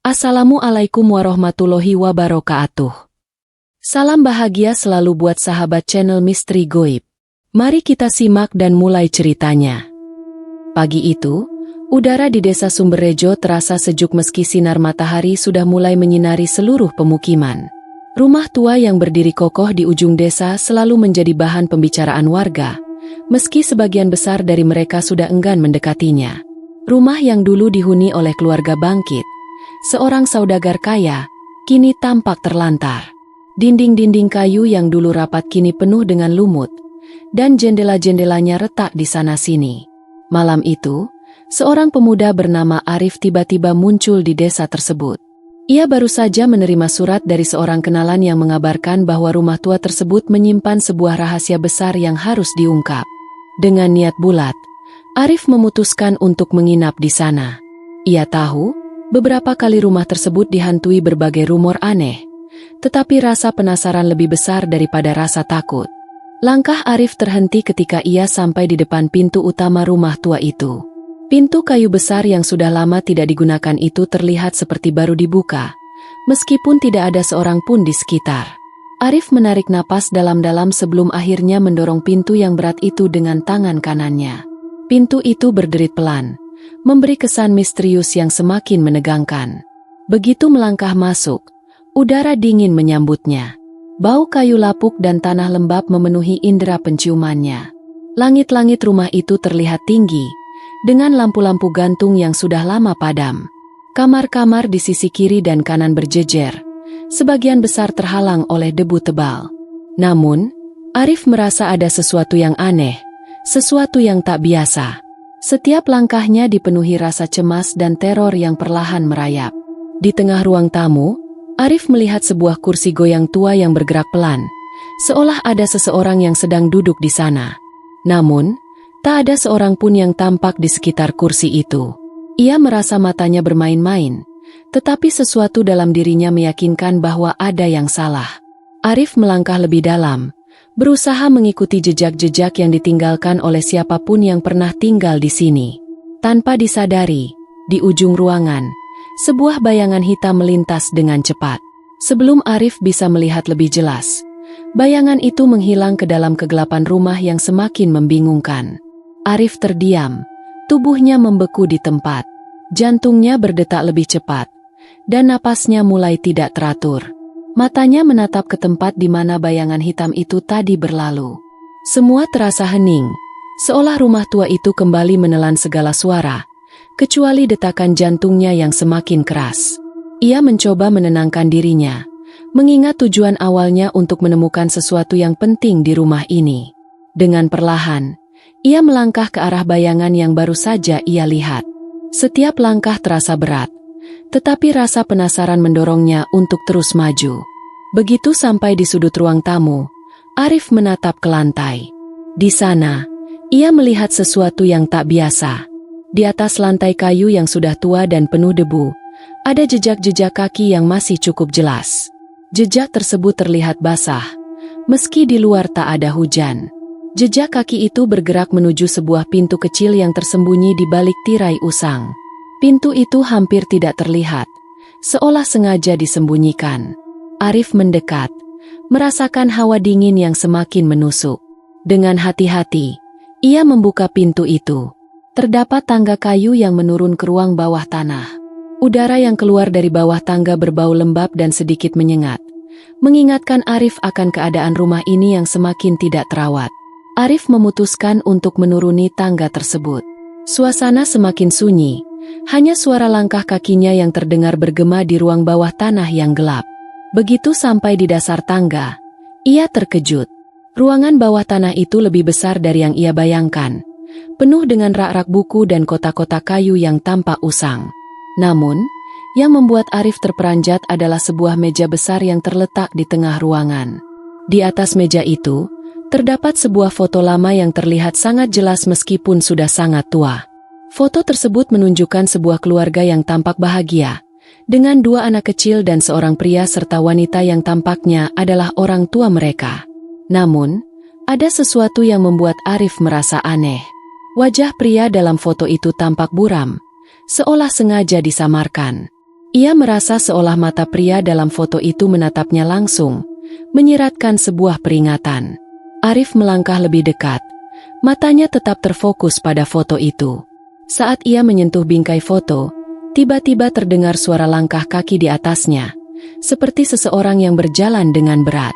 Assalamualaikum warahmatullahi wabarakatuh. Salam bahagia selalu buat sahabat channel Misteri Goib. Mari kita simak dan mulai ceritanya. Pagi itu, udara di desa Sumberrejo terasa sejuk meski sinar matahari sudah mulai menyinari seluruh pemukiman. Rumah tua yang berdiri kokoh di ujung desa selalu menjadi bahan pembicaraan warga, meski sebagian besar dari mereka sudah enggan mendekatinya. Rumah yang dulu dihuni oleh keluarga Bangkit, seorang saudagar kaya, kini tampak terlantar. Dinding-dinding kayu yang dulu rapat kini penuh dengan lumut, dan jendela-jendelanya retak di sana-sini. Malam itu, seorang pemuda bernama Arif tiba-tiba muncul di desa tersebut. Ia baru saja menerima surat dari seorang kenalan yang mengabarkan bahwa rumah tua tersebut menyimpan sebuah rahasia besar yang harus diungkap. Dengan niat bulat, Arif memutuskan untuk menginap di sana. Ia tahu, beberapa kali rumah tersebut dihantui berbagai rumor aneh, tetapi rasa penasaran lebih besar daripada rasa takut. Langkah Arif terhenti ketika ia sampai di depan pintu utama rumah tua itu. Pintu kayu besar yang sudah lama tidak digunakan itu terlihat seperti baru dibuka, meskipun tidak ada seorang pun di sekitar. Arif menarik napas dalam-dalam sebelum akhirnya mendorong pintu yang berat itu dengan tangan kanannya. Pintu itu berderit pelan, memberi kesan misterius yang semakin menegangkan. Begitu melangkah masuk, udara dingin menyambutnya. Bau kayu lapuk dan tanah lembab memenuhi indera penciumannya. Langit-langit rumah itu terlihat tinggi, dengan lampu-lampu gantung yang sudah lama padam. Kamar-kamar di sisi kiri dan kanan berjejer, sebagian besar terhalang oleh debu tebal. Namun, Arif merasa ada sesuatu yang aneh, sesuatu yang tak biasa. Setiap langkahnya dipenuhi rasa cemas dan teror yang perlahan merayap. Di tengah ruang tamu, Arif melihat sebuah kursi goyang tua yang bergerak pelan, seolah ada seseorang yang sedang duduk di sana. Namun, tak ada seorang pun yang tampak di sekitar kursi itu. Ia merasa matanya bermain-main, tetapi sesuatu dalam dirinya meyakinkan bahwa ada yang salah. Arif melangkah lebih dalam, berusaha mengikuti jejak-jejak yang ditinggalkan oleh siapapun yang pernah tinggal di sini. Tanpa disadari, di ujung ruangan, sebuah bayangan hitam melintas dengan cepat. Sebelum Arif bisa melihat lebih jelas, bayangan itu menghilang ke dalam kegelapan rumah yang semakin membingungkan. Arif terdiam, tubuhnya membeku di tempat. Jantungnya berdetak lebih cepat, dan napasnya mulai tidak teratur. Matanya menatap ke tempat di mana bayangan hitam itu tadi berlalu. Semua terasa hening, seolah rumah tua itu kembali menelan segala suara, kecuali detakan jantungnya yang semakin keras. Ia mencoba menenangkan dirinya, mengingat tujuan awalnya untuk menemukan sesuatu yang penting di rumah ini. Dengan perlahan, ia melangkah ke arah bayangan yang baru saja ia lihat. Setiap langkah terasa berat, tetapi rasa penasaran mendorongnya untuk terus maju. Begitu sampai di sudut ruang tamu, Arif menatap ke lantai. Di sana, ia melihat sesuatu yang tak biasa. Di atas lantai kayu yang sudah tua dan penuh debu, ada jejak-jejak kaki yang masih cukup jelas. Jejak tersebut terlihat basah, meski di luar tak ada hujan. Jejak kaki itu bergerak menuju sebuah pintu kecil yang tersembunyi di balik tirai usang. Pintu itu hampir tidak terlihat, seolah sengaja disembunyikan. Arif mendekat, merasakan hawa dingin yang semakin menusuk. Dengan hati-hati, ia membuka pintu itu. Terdapat tangga kayu yang menurun ke ruang bawah tanah. Udara yang keluar dari bawah tangga berbau lembab dan sedikit menyengat, mengingatkan Arif akan keadaan rumah ini yang semakin tidak terawat. Arif memutuskan untuk menuruni tangga tersebut. Suasana semakin sunyi, hanya suara langkah kakinya yang terdengar bergema di ruang bawah tanah yang gelap. Begitu sampai di dasar tangga, ia terkejut. Ruangan bawah tanah itu lebih besar dari yang ia bayangkan, penuh dengan rak-rak buku dan kotak-kotak kayu yang tampak usang. Namun, yang membuat Arif terperanjat adalah sebuah meja besar yang terletak di tengah ruangan. Di atas meja itu, terdapat sebuah foto lama yang terlihat sangat jelas meskipun sudah sangat tua. Foto tersebut menunjukkan sebuah keluarga yang tampak bahagia, dengan dua anak kecil dan seorang pria serta wanita yang tampaknya adalah orang tua mereka. Namun, ada sesuatu yang membuat Arif merasa aneh. Wajah pria dalam foto itu tampak buram, seolah sengaja disamarkan. Ia merasa seolah mata pria dalam foto itu menatapnya langsung, menyiratkan sebuah peringatan. Arif melangkah lebih dekat. Matanya tetap terfokus pada foto itu. Saat ia menyentuh bingkai foto, tiba-tiba terdengar suara langkah kaki di atasnya, seperti seseorang yang berjalan dengan berat.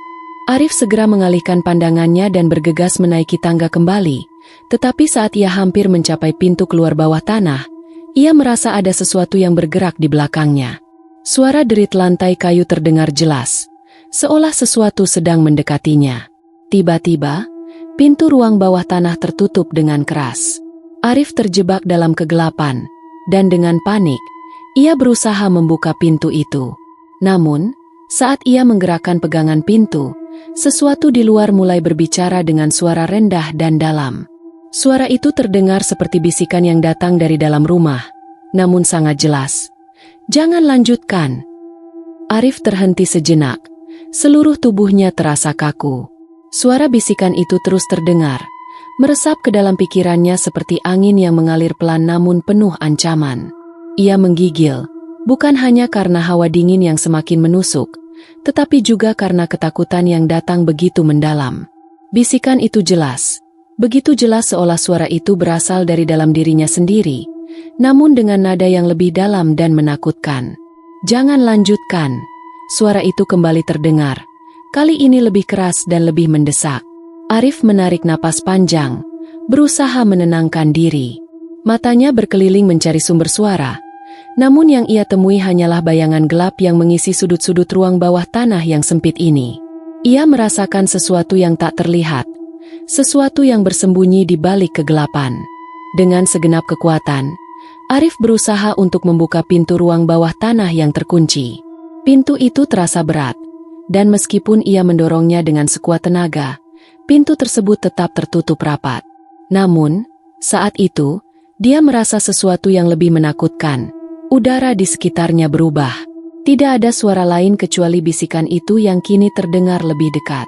Arif segera mengalihkan pandangannya dan bergegas menaiki tangga kembali, tetapi saat ia hampir mencapai pintu keluar bawah tanah, ia merasa ada sesuatu yang bergerak di belakangnya. Suara derit lantai kayu terdengar jelas, seolah sesuatu sedang mendekatinya. Tiba-tiba, pintu ruang bawah tanah tertutup dengan keras. Arif terjebak dalam kegelapan, dan dengan panik, ia berusaha membuka pintu itu. Namun, saat ia menggerakkan pegangan pintu, sesuatu di luar mulai berbicara dengan suara rendah dan dalam. Suara itu terdengar seperti bisikan yang datang dari dalam rumah, namun sangat jelas. "Jangan lanjutkan." Arif terhenti sejenak. Seluruh tubuhnya terasa kaku. Suara bisikan itu terus terdengar, meresap ke dalam pikirannya seperti angin yang mengalir pelan namun penuh ancaman. Ia menggigil, bukan hanya karena hawa dingin yang semakin menusuk, tetapi juga karena ketakutan yang datang begitu mendalam. Bisikan itu jelas. Begitu jelas seolah suara itu berasal dari dalam dirinya sendiri, namun dengan nada yang lebih dalam dan menakutkan. "Jangan lanjutkan." Suara itu kembali terdengar, kali ini lebih keras dan lebih mendesak. Arif menarik napas panjang, berusaha menenangkan diri. Matanya berkeliling mencari sumber suara, namun yang ia temui hanyalah bayangan gelap yang mengisi sudut-sudut ruang bawah tanah yang sempit ini. Ia merasakan sesuatu yang tak terlihat, sesuatu yang bersembunyi di balik kegelapan. Dengan segenap kekuatan, Arif berusaha untuk membuka pintu ruang bawah tanah yang terkunci. Pintu itu terasa berat, dan meskipun ia mendorongnya dengan sekuat tenaga, pintu tersebut tetap tertutup rapat. Namun, saat itu, dia merasa sesuatu yang lebih menakutkan. Udara di sekitarnya berubah. Tidak ada suara lain kecuali bisikan itu yang kini terdengar lebih dekat.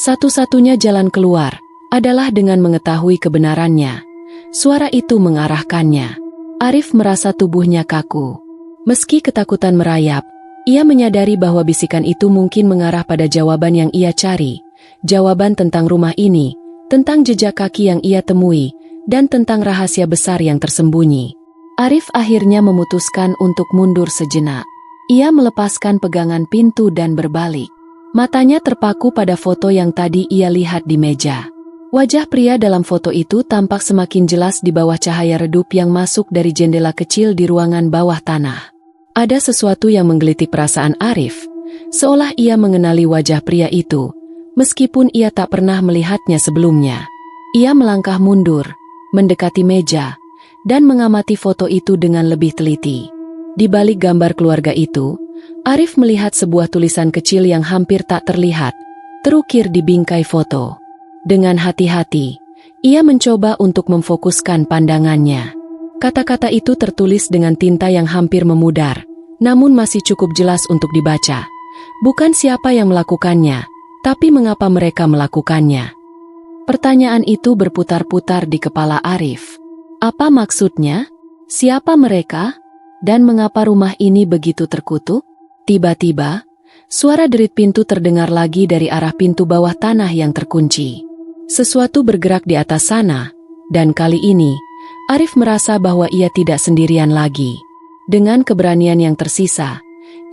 Satu-satunya jalan keluar adalah dengan mengetahui kebenarannya. Suara itu mengarahkannya. Arif merasa tubuhnya kaku. Meski ketakutan merayap, ia menyadari bahwa bisikan itu mungkin mengarah pada jawaban yang ia cari. Jawaban tentang rumah ini, tentang jejak kaki yang ia temui, dan tentang rahasia besar yang tersembunyi. Arif akhirnya memutuskan untuk mundur sejenak. Ia melepaskan pegangan pintu dan berbalik. Matanya terpaku pada foto yang tadi ia lihat di meja. Wajah pria dalam foto itu tampak semakin jelas di bawah cahaya redup yang masuk dari jendela kecil di ruangan bawah tanah. Ada sesuatu yang menggelitik perasaan Arif, seolah ia mengenali wajah pria itu, meskipun ia tak pernah melihatnya sebelumnya. Ia melangkah mundur, mendekati meja, dan mengamati foto itu dengan lebih teliti. Di balik gambar keluarga itu, Arif melihat sebuah tulisan kecil yang hampir tak terlihat, terukir di bingkai foto. Dengan hati-hati, ia mencoba untuk memfokuskan pandangannya. Kata-kata itu tertulis dengan tinta yang hampir memudar, namun masih cukup jelas untuk dibaca. Bukan siapa yang melakukannya, tapi mengapa mereka melakukannya. Pertanyaan itu berputar-putar di kepala Arif. Apa maksudnya? Siapa mereka? Dan mengapa rumah ini begitu terkutuk? Tiba-tiba, suara derit pintu terdengar lagi dari arah pintu bawah tanah yang terkunci. Sesuatu bergerak di atas sana, dan kali ini, Arif merasa bahwa ia tidak sendirian lagi. Dengan keberanian yang tersisa,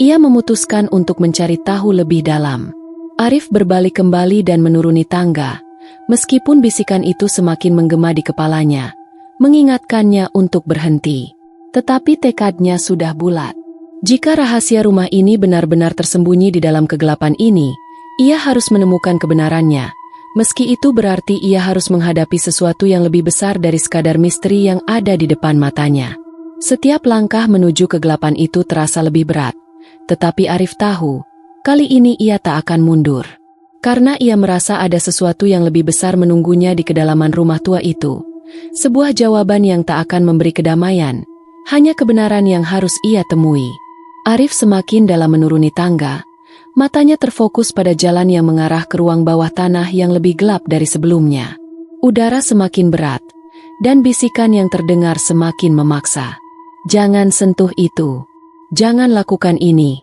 ia memutuskan untuk mencari tahu lebih dalam. Arif berbalik kembali dan menuruni tangga, meskipun bisikan itu semakin menggema di kepalanya, mengingatkannya untuk berhenti. Tetapi tekadnya sudah bulat. Jika rahasia rumah ini benar-benar tersembunyi di dalam kegelapan ini, ia harus menemukan kebenarannya. Meski itu berarti ia harus menghadapi sesuatu yang lebih besar dari sekadar misteri yang ada di depan matanya. Setiap langkah menuju kegelapan itu terasa lebih berat. Tetapi Arif tahu, kali ini ia tak akan mundur. Karena ia merasa ada sesuatu yang lebih besar menunggunya di kedalaman rumah tua itu. Sebuah jawaban yang tak akan memberi kedamaian. Hanya kebenaran yang harus ia temui. Arif semakin dalam menuruni tangga. Matanya terfokus pada jalan yang mengarah ke ruang bawah tanah yang lebih gelap dari sebelumnya. Udara semakin berat, dan bisikan yang terdengar semakin memaksa. "Jangan sentuh itu. "Jangan lakukan ini."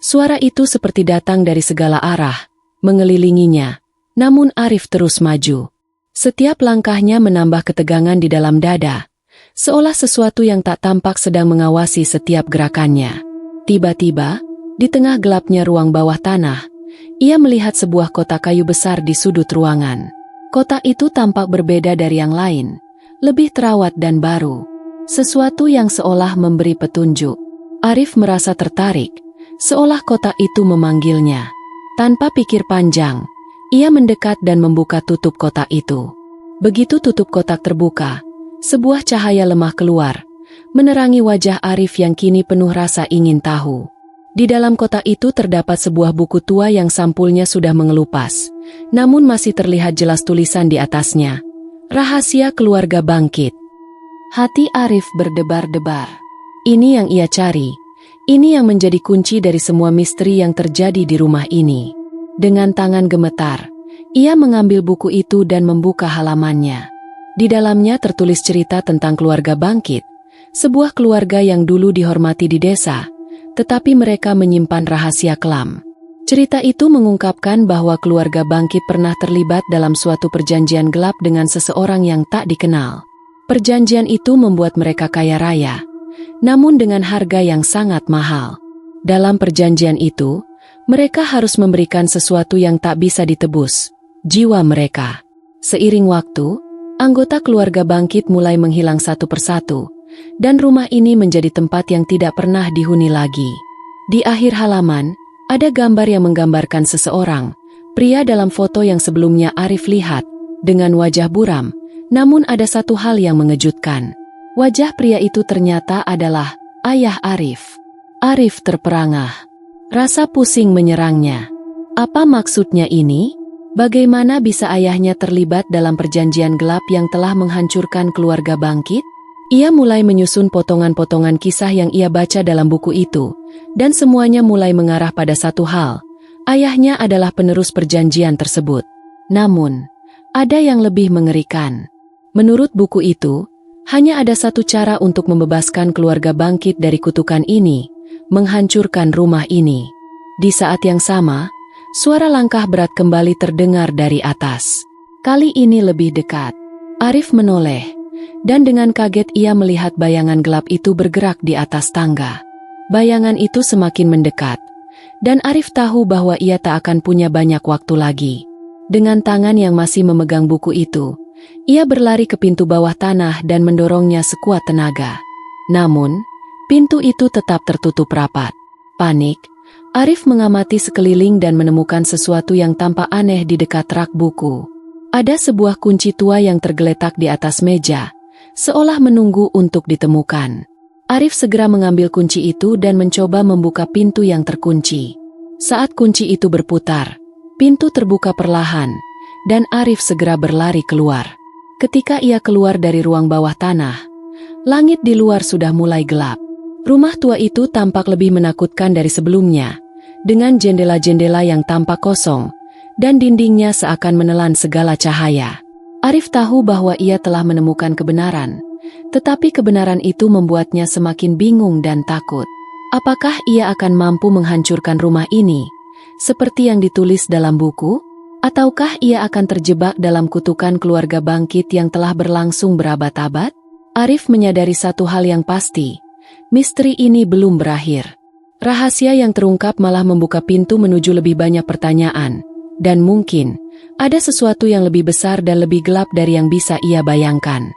Suara itu seperti datang dari segala arah, mengelilinginya. Namun Arif terus maju. Setiap langkahnya menambah ketegangan di dalam dada, seolah sesuatu yang tak tampak sedang mengawasi setiap gerakannya. Tiba-tiba, di tengah gelapnya ruang bawah tanah, ia melihat sebuah kotak kayu besar di sudut ruangan. Kotak itu tampak berbeda dari yang lain, lebih terawat dan baru. Sesuatu yang seolah memberi petunjuk. Arif merasa tertarik, seolah kotak itu memanggilnya. Tanpa pikir panjang, ia mendekat dan membuka tutup kotak itu. Begitu tutup kotak terbuka, sebuah cahaya lemah keluar, menerangi wajah Arif yang kini penuh rasa ingin tahu. Di dalam kotak itu terdapat sebuah buku tua yang sampulnya sudah mengelupas, namun masih terlihat jelas tulisan di atasnya. Rahasia Keluarga Bangkit. Hati Arif berdebar-debar. Ini yang ia cari. Ini yang menjadi kunci dari semua misteri yang terjadi di rumah ini. Dengan tangan gemetar, ia mengambil buku itu dan membuka halamannya. Di dalamnya tertulis cerita tentang keluarga Bangkit, sebuah keluarga yang dulu dihormati di desa, tetapi mereka menyimpan rahasia kelam. Cerita itu mengungkapkan bahwa keluarga Bangkit pernah terlibat dalam suatu perjanjian gelap dengan seseorang yang tak dikenal. Perjanjian itu membuat mereka kaya raya, namun dengan harga yang sangat mahal. Dalam perjanjian itu, mereka harus memberikan sesuatu yang tak bisa ditebus, jiwa mereka. Seiring waktu, anggota keluarga Bangkit mulai menghilang satu persatu, dan rumah ini menjadi tempat yang tidak pernah dihuni lagi. Di akhir halaman, ada gambar yang menggambarkan seseorang, pria dalam foto yang sebelumnya Arif lihat, dengan wajah buram, namun ada satu hal yang mengejutkan. Wajah pria itu ternyata adalah ayah Arif. Arif terperangah. Rasa pusing menyerangnya. Apa maksudnya ini? Bagaimana bisa ayahnya terlibat dalam perjanjian gelap yang telah menghancurkan keluarga Bangkit? Ia mulai menyusun potongan-potongan kisah yang ia baca dalam buku itu, dan semuanya mulai mengarah pada satu hal. Ayahnya adalah penerus perjanjian tersebut. Namun, ada yang lebih mengerikan. Menurut buku itu, hanya ada satu cara untuk membebaskan keluarga Bangkit dari kutukan ini, menghancurkan rumah ini. Di saat yang sama, suara langkah berat kembali terdengar dari atas. Kali ini lebih dekat. Arif menoleh, dan dengan kaget ia melihat bayangan gelap itu bergerak di atas tangga. Bayangan itu semakin mendekat, dan Arif tahu bahwa ia tak akan punya banyak waktu lagi. Dengan tangan yang masih memegang buku itu, ia berlari ke pintu bawah tanah dan mendorongnya sekuat tenaga. Namun, pintu itu tetap tertutup rapat. Panik, Arif mengamati sekeliling dan menemukan sesuatu yang tampak aneh di dekat rak buku. Ada sebuah kunci tua yang tergeletak di atas meja, seolah menunggu untuk ditemukan. Arif segera mengambil kunci itu dan mencoba membuka pintu yang terkunci. Saat kunci itu berputar, pintu terbuka perlahan, dan Arif segera berlari keluar. Ketika ia keluar dari ruang bawah tanah, langit di luar sudah mulai gelap. Rumah tua itu tampak lebih menakutkan dari sebelumnya, dengan jendela-jendela yang tampak kosong, dan dindingnya seakan menelan segala cahaya. Arif tahu bahwa ia telah menemukan kebenaran, tetapi kebenaran itu membuatnya semakin bingung dan takut. Apakah ia akan mampu menghancurkan rumah ini, seperti yang ditulis dalam buku? Ataukah ia akan terjebak dalam kutukan keluarga Bangkit yang telah berlangsung berabad-abad? Arif menyadari satu hal yang pasti, misteri ini belum berakhir. Rahasia yang terungkap malah membuka pintu menuju lebih banyak pertanyaan, dan mungkin ada sesuatu yang lebih besar dan lebih gelap dari yang bisa ia bayangkan.